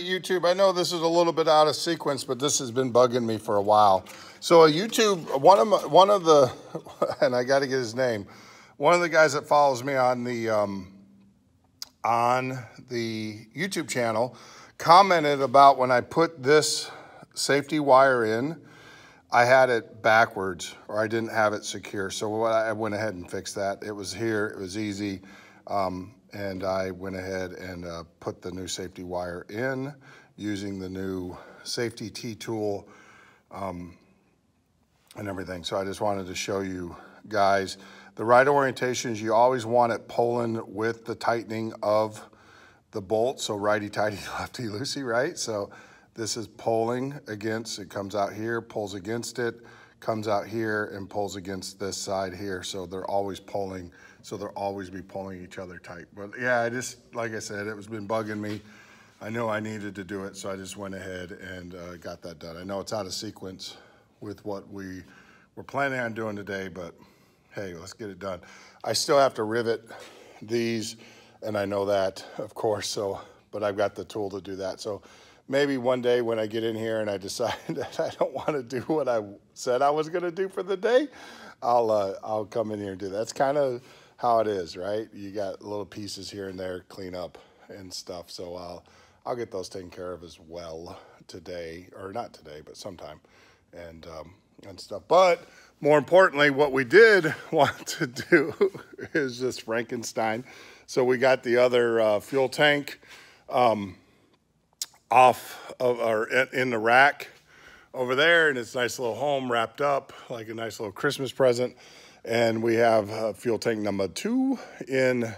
YouTube, I know this is a little bit out of sequence, but this has been bugging me for a while. So YouTube, one of the, and I got to get his name, one of the guys that follows me on the YouTube channel commented about when I put this safety wire in, I had it backwards, or I didn't have it secure. So I went ahead and fixed that. It was here, it was easy. And I went ahead and put the new safety wire in using the new safety T-tool and everything. So I just wanted to show you guys the right orientations. You always want it pulling with the tightening of the bolt. So righty-tighty, lefty-loosey, right? So this is pulling against, it comes out here, pulls against it, comes out here and pulls against this side here. So they're always pulling. So they'll always be pulling each other tight. But yeah, I just, like I said, it was been bugging me. I know I needed to do it, so I just went ahead and got that done. I know it's out of sequence with what we were planning on doing today, but hey, let's get it done. I still have to rivet these, and I know that, of course, so, but I've got the tool to do that. So maybe one day when I get in here and I decide that I don't want to do what I said I was gonna do for the day, I'll come in here and do that. That's kind of how it is, right? You got little pieces here and there, clean up and stuff. So I'll get those taken care of as well today, or not today, but sometime, and stuff. But more importantly, what we did want to do is this Frankenstein. So we got the other fuel tank off of, or in the rack over there, and it's a nice little home wrapped up like a nice little Christmas present. And we have fuel tank number 2 in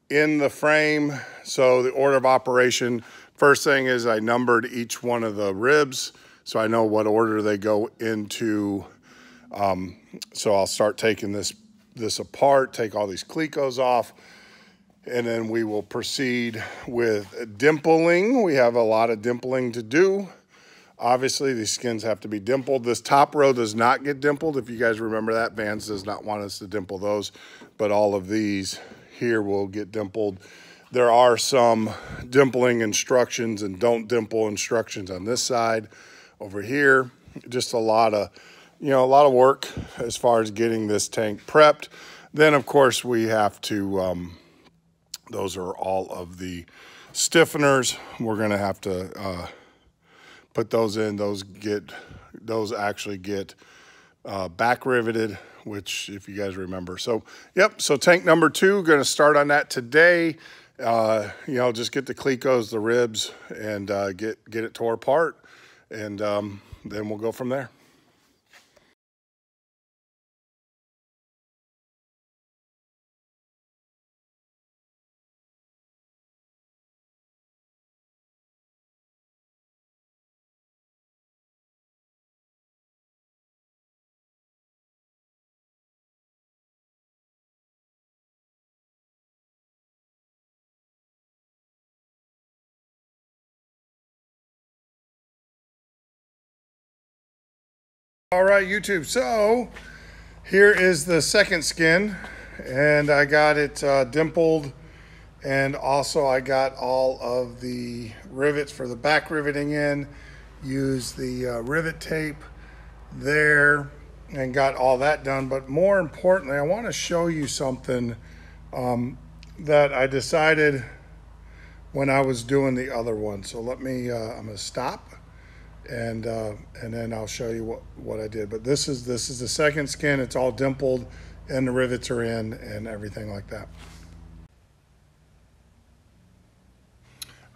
the frame. So the order of operation, first thing is I numbered each one of the ribs so I know what order they go into. So I'll start taking this apart, take all these clecos off, and then we will proceed with dimpling. We have a lot of dimpling to do. Obviously, these skins have to be dimpled. This top row does not get dimpled. If you guys remember that, Vans does not want us to dimple those, but all of these here will get dimpled. There are some dimpling instructions and don't dimple instructions on this side. Over here, just a lot of work as far as getting this tank prepped. Then, of course, we have to, those are all of the stiffeners. We're gonna have to, put those in. Those actually get back riveted, which if you guys remember. So yep, so tank number 2, gonna start on that today. Just get the clecos, the ribs, and get it tore apart, and then we'll go from there. All right, YouTube, so here is the second skin, and I got it dimpled, and also I got all of the rivets for the back riveting in, used the rivet tape there, and got all that done. But more importantly, I want to show you something that I decided when I was doing the other one. So let me, I'm gonna stop. And then I'll show you what I did. But this is the second skin. It's all dimpled, and the rivets are in, and everything like that.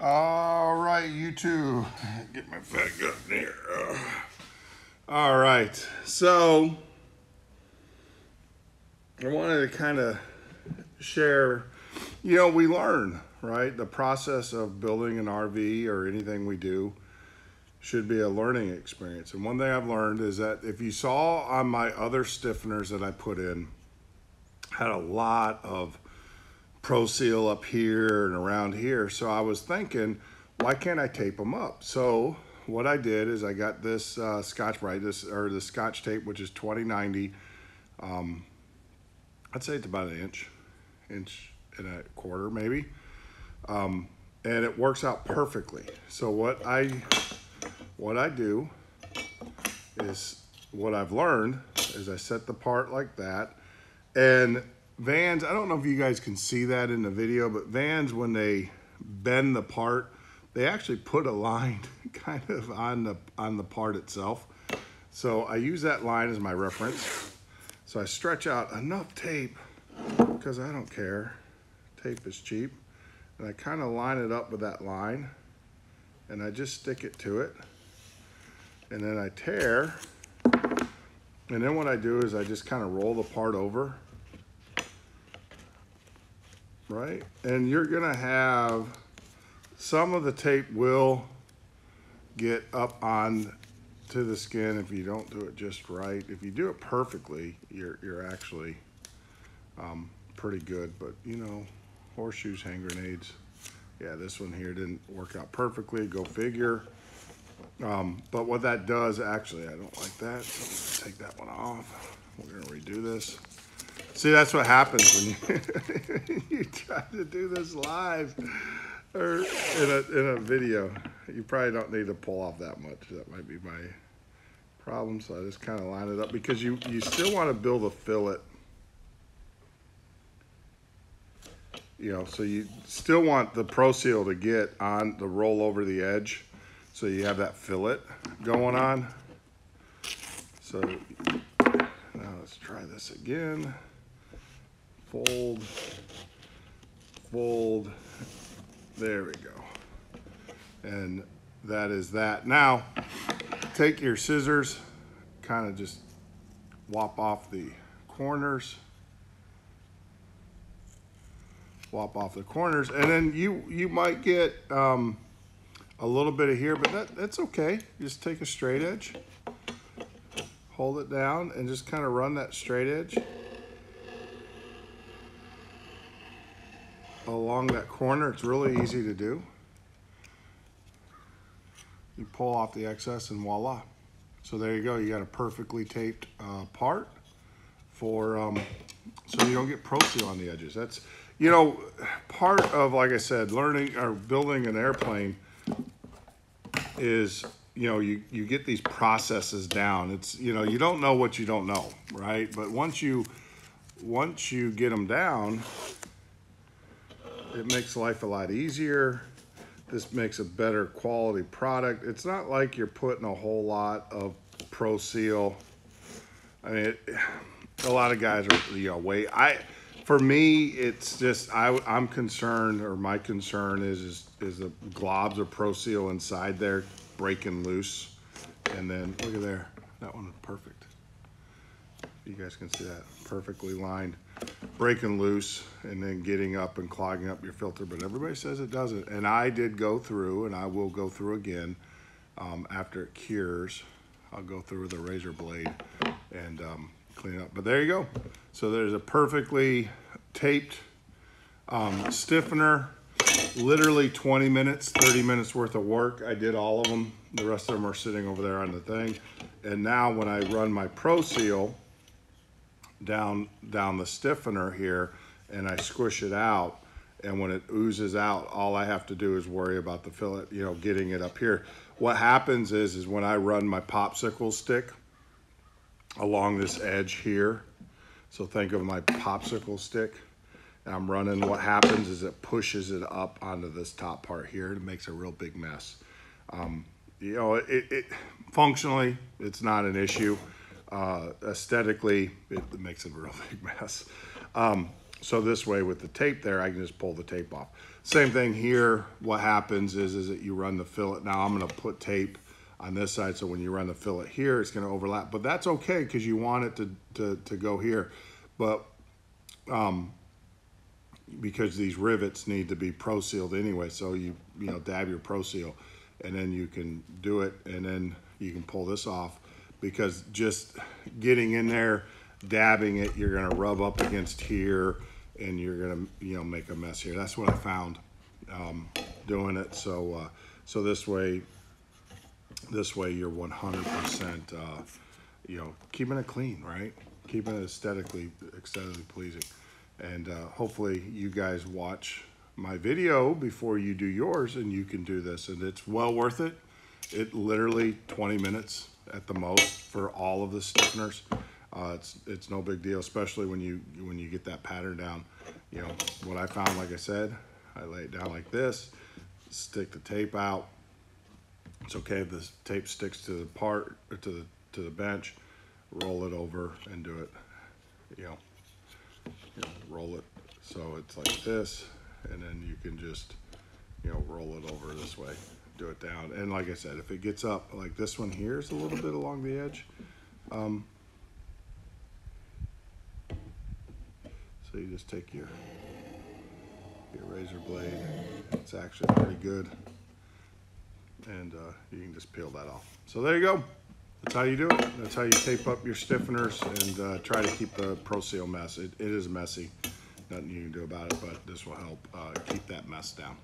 All right, YouTube, get my fat gut in here. All right, so I wanted to kind of share. We learn, right? The process of building an RV or anything we do should be a learning experience. And one thing I've learned is that if you saw on my other stiffeners that I put in, had a lot of ProSeal up here and around here. So I was thinking, why can't I tape them up? So what I did is I got this Scotch-Brite, the Scotch tape, which is 2090. I'd say it's about an inch and a quarter maybe. and it works out perfectly. So what I do is, what I've learned is I set the part like that. And Vans, I don't know if you guys can see that in the video, but Vans, when they bend the part, they actually put a line kind of on the part itself. So I use that line as my reference. So I stretch out enough tape, because I don't care. Tape is cheap. And I kind of line it up with that line, and I just stick it to it. And then I tear. And then what I do is I just kind of roll the part over. Right? And you're gonna have, some of the tape will get up on to the skin if you don't do it just right. If you do it perfectly, you're actually pretty good. But you know, horseshoes, hand grenades. Yeah, this one here didn't work out perfectly, go figure. But what that does, actually, I don't like that, so I'm gonna take that one off. We're gonna redo this. See, that's what happens when you try to do this live or in a video. You probably don't need to pull off that much. That might be my problem. So I just kind of line it up, because you still want to build a fillet. You know, so you still want the ProSeal to get on the roll over the edge, so you have that fillet going on. So now let's try this again. Fold, fold, there we go. And that is that. Now, take your scissors, kind of just whop off the corners. Whop off the corners, and then you might get a little bit of here, but that's okay. Just take a straight edge, hold it down, and just kind of run that straight edge along that corner. It's really easy to do. You pull off the excess and voila. So there you go. You got a perfectly taped part for so you don't get ProSeal on the edges. That's, you know, part of, like I said, learning or building an airplane is, you know, you get these processes down. It's, you know, you don't know what you don't know, right? But once you get them down, it makes life a lot easier. This makes a better quality product. It's not like you're putting a whole lot of ProSeal. I mean, a lot of guys are, you know, for me, it's just, I'm concerned, or my concern is the globs of ProSeal inside there breaking loose. And then, look at there, that one is perfect. You guys can see that, perfectly lined, breaking loose, and then getting up and clogging up your filter. But everybody says it doesn't. And I did go through, and I will go through again after it cures. I'll go through with a razor blade and clean it up. But there you go. So there's a perfectly taped stiffener. Literally 20 minutes, 30 minutes worth of work. I did all of them. The rest of them are sitting over there on the thing. And now when I run my ProSeal down the stiffener here, and I squish it out, and when it oozes out, all I have to do is worry about the fillet, you know, getting it up here. What happens is when I run my popsicle stick along this edge here, so think of my popsicle stick, and I'm running, what happens is it pushes it up onto this top part here, and it makes a real big mess. You know, it functionally, it's not an issue. Aesthetically, it makes a real big mess. So this way with the tape there, I can just pull the tape off. Same thing here. What happens is that you run the fillet. Now I'm gonna put tape on this side, so when you run the fillet here, it's gonna overlap, but that's okay, because you want it to go here. But because these rivets need to be ProSealed anyway, so you know, dab your ProSeal, and then you can do it, and then you can pull this off, because just getting in there, dabbing it, you're gonna rub up against here, and you're gonna, you know, make a mess here. That's what I found doing it. So so this way you're 100% you know, keeping it clean, right? Keeping it aesthetically pleasing. And hopefully you guys watch my video before you do yours, and you can do this, and it's well worth it. It literally 20 minutes at the most for all of the stiffeners. It's no big deal, especially when you get that pattern down. You know what I found, like I said, I lay it down like this, stick the tape out. It's okay if the tape sticks to the part or to the bench. Roll it over and do it. You know, roll it so it's like this, and then you can just, you know, roll it over this way, do it down. And like I said, if it gets up like this one here is a little bit along the edge, so you just take your razor blade. It's actually pretty good, and you can just peel that off. So there you go. That's how you do it. That's how you tape up your stiffeners and try to keep the ProSeal mess. It is messy. Nothing you can do about it, but this will help keep that mess down.